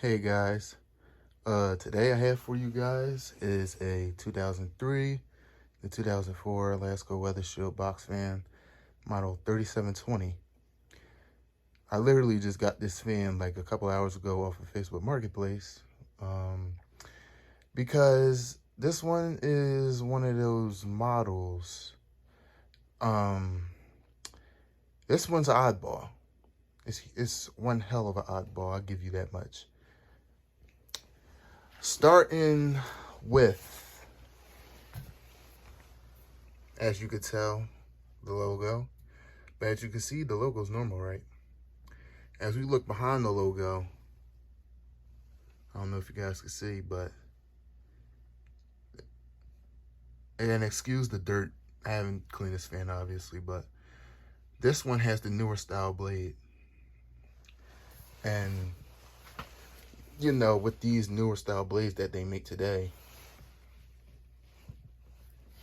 Hey guys, today I have for you guys is a 2003 to 2004 Lasko Weather Shield box fan model 3720. I literally just got this fan like a couple hours ago off of Facebook Marketplace um, because this one is one of those models. Um, this one's an oddball. It's one hell of an oddball, I'll give you that much. Starting with, as you could tell, the logo. But as you can see, the logo's normal, right? As we look behind the logo, I don't know if you guys can see, but, and excuse the dirt, I haven't cleaned this fan, obviously, but this one has the newer style blade. And, you know, with these newer style blades that they make today,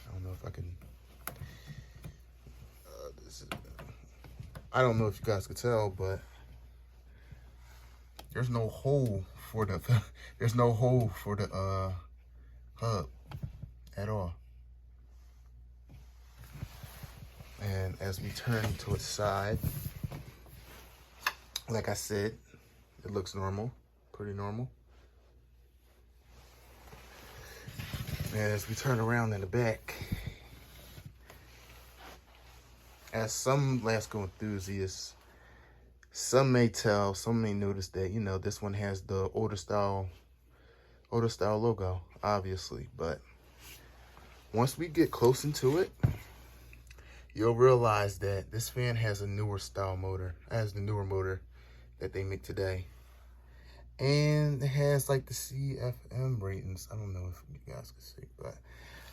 I don't know if I can, I don't know if you guys could tell, but there's no hole for the, there's no hole for the hub at all. And as we turn to its side, like I said, it looks normal, pretty normal. And as we turn around in the back, as some Lasko enthusiasts, some may notice that, you know, this one has the older style logo, obviously. But once we get close into it, you'll realize that this fan has a newer style motor, has the newer motor that they make today. And it has like the CFM ratings. I don't know if you guys can see, but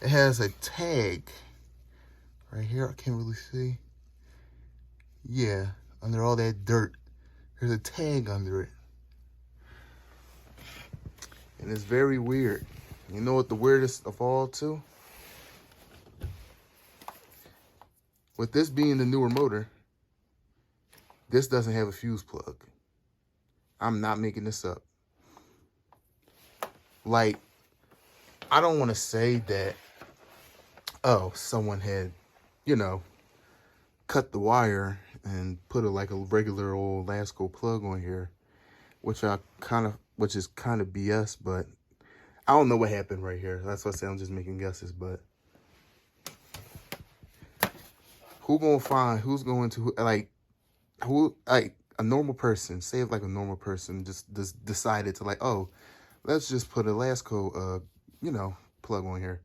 it has a tag right here. I can't really see. Yeah, under all that dirt, there's a tag under it. And it's very weird. You know what the weirdest of all too? With this being the newer motor, this doesn't have a fuse plug. I'm not making this up. Like, I don't want to say that, oh, someone had, you know, cut the wire and put like a regular old Lasko plug on here, which is kind of BS, but I don't know what happened right here. That's why I say I'm just making guesses, but who's going to, like a normal person, say it like a normal person just decided to like, oh, let's just put a Lasko, you know, plug on here.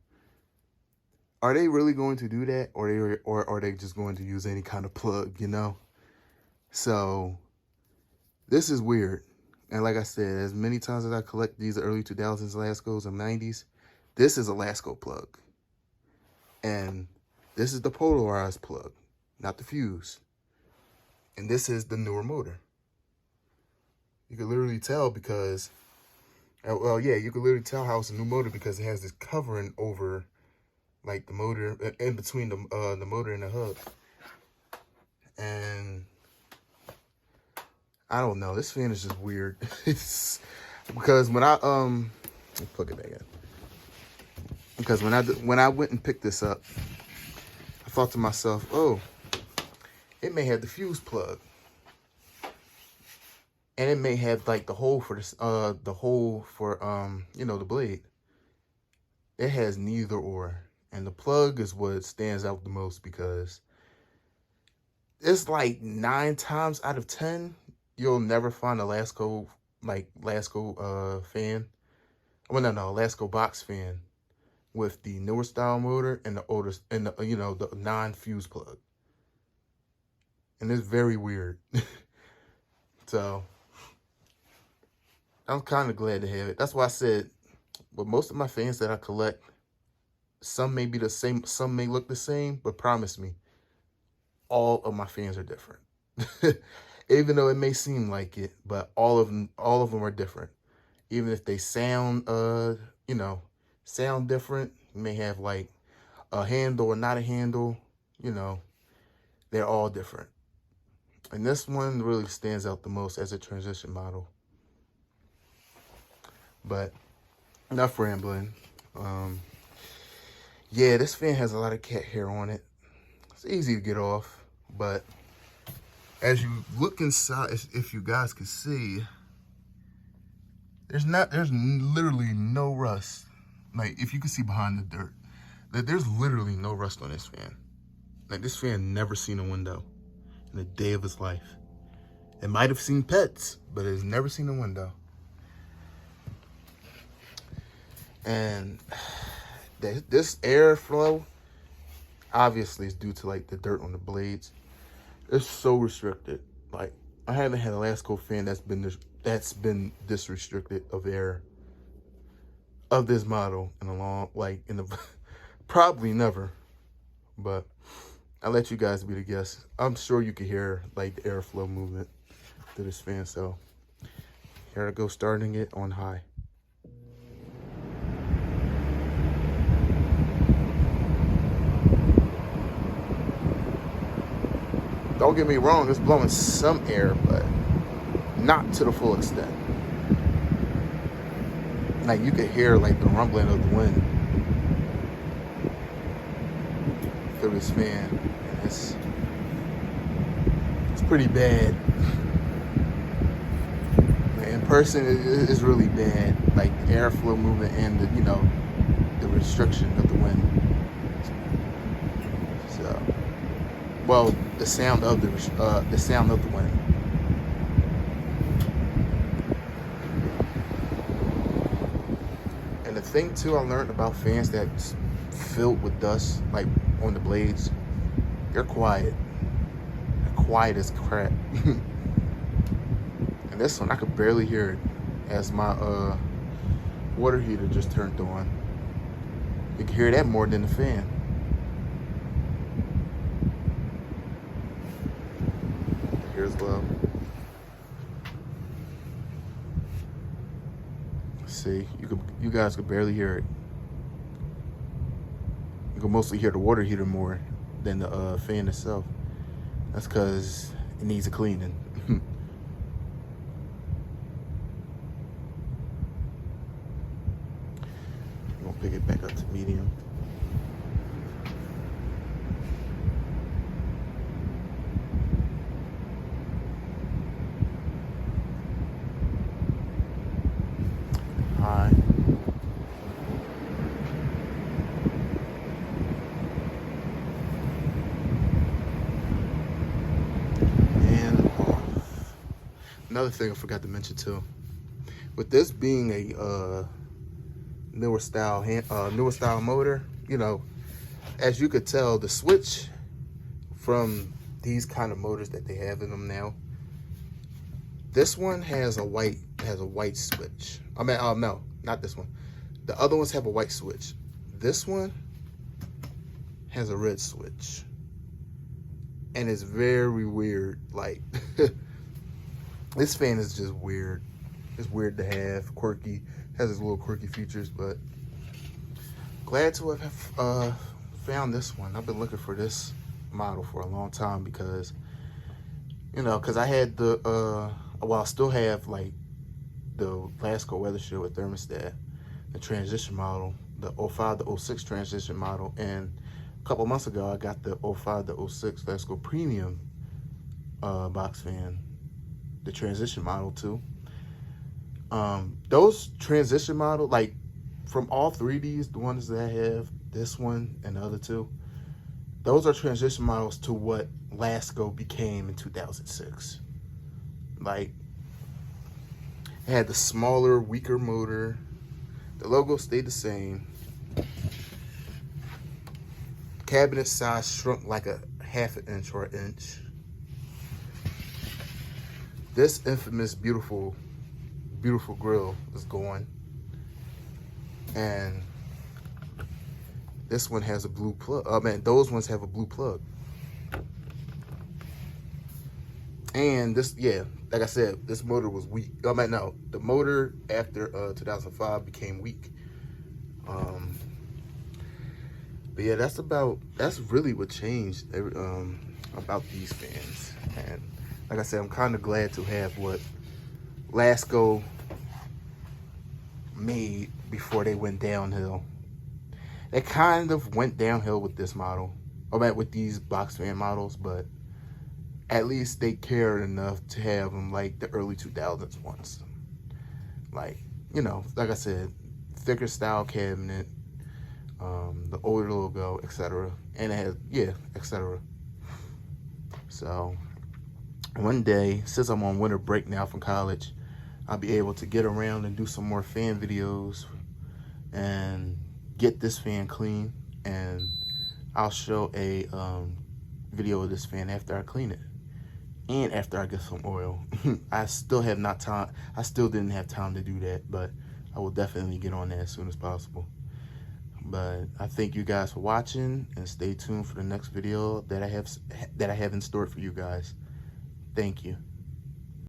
Are they really going to do that, or are they just going to use any kind of plug, you know? So this is weird. And like I said, as many times as I collect these early 2000s Laskos and 90s, this is a Lasko plug. And this is the polarized plug, not the fuse. And this is the newer motor. You can literally tell because, well, yeah, you can literally tell how it's a new motor because it has this covering over, like, the motor, in between the motor and the hub. And I don't know, this fan is just weird. It's because when I let's plug it back in. Because when I went and picked this up, I thought to myself, oh, it may have the fuse plug, and it may have like the hole for this, you know, the blade. It has neither or, and the plug is what stands out the most because it's like 9 times out of 10 you'll never find a Lasko fan. Well, no, Lasko box fan with the newer style motor and the older, and the, you know, the non-fuse plug. And it's very weird. So I'm kind of glad to have it. That's why I said, with most of my fans that I collect, some may be the same, some may look the same, but promise me, all of my fans are different. Even though it may seem like it, but all of them are different. Even if they sound, you know, sound different, you may have like a handle or not a handle, you know, they're all different. And this one really stands out the most as a transition model. But enough rambling. Yeah, this fan has a lot of cat hair on it. It's easy to get off, but as you look inside, if you guys can see, there's literally no rust. Like, if you can see behind the dirt, there's literally no rust on this fan. Like, this fan never seen a window in a day of its life. It might have seen pets, but it's never seen a window. And this airflow, obviously, is due to like the dirt on the blades. It's so restricted. Like, I haven't had a Lasko fan that's been this restricted of air of this model in a long, probably never. But I'll let you guys be the guests. I'm sure you can hear like the airflow movement through this fan. So here I go, starting it on high. Don't get me wrong, it's blowing some air, but not to the full extent. Like, you could hear like the rumbling of the wind through this fan. And it's pretty bad. In person, it's really bad. Like, the airflow movement and the restriction of the wind. So, well, the sound of the wind. And the thing too I learned about fans that's filled with dust, like on the blades, they're quiet. They're quiet as crap. And this one, I could barely hear it as my water heater just turned on. You can hear that more than the fan. Here as well. See, you guys could barely hear it. You can mostly hear the water heater more than the fan itself. That's because it needs a cleaning. I'm gonna pick it back up to medium. High. And off. Another thing I forgot to mention too, with this being a newer style motor, as you could tell, the switch from these kind of motors that they have in them now, this one has a white switch. I mean, no, not this one. The other ones have a white switch. This one has a red switch. And it's very weird. Like, this fan is just weird. It's weird to have, quirky, has its little quirky features, but glad to have found this one. I've been looking for this model for a long time because, because I had I still have like the Lasko weather shield with thermostat, the transition model, the 05 to 06 transition model, and a couple months ago I got the 05 to 06 Lasko premium box fan, the transition model too. Those transition model, like from all three of these, the ones that I have, this one and the other two, those are transition models to what Lasko became in 2006. Like, it had the smaller, weaker motor. The logo stayed the same. Cabinet size shrunk like a half an inch or an inch. This infamous beautiful grill is gone. And this one has a blue plug. Those ones have a blue plug. And this, like I said, this motor was weak. No, the motor after 2005 became weak. But yeah, that's really what changed about these fans. And like I said, I'm kind of glad to have what Lasko made before they went downhill. They kind of went downhill with this model, or with these box fan models, but at least they cared enough to have them like the early 2000s ones. Like, you know, like I said, thicker style cabinet, the older logo, etc. And it has, yeah, etc. So one day, since I'm on winter break now from college, I'll be able to get around and do some more fan videos and get this fan clean, and I'll show a video of this fan after I clean it and after I get some oil. I still didn't have time to do that, but I will definitely get on that as soon as possible. But I thank you guys for watching, and stay tuned for the next video that I have in store for you guys. Thank you.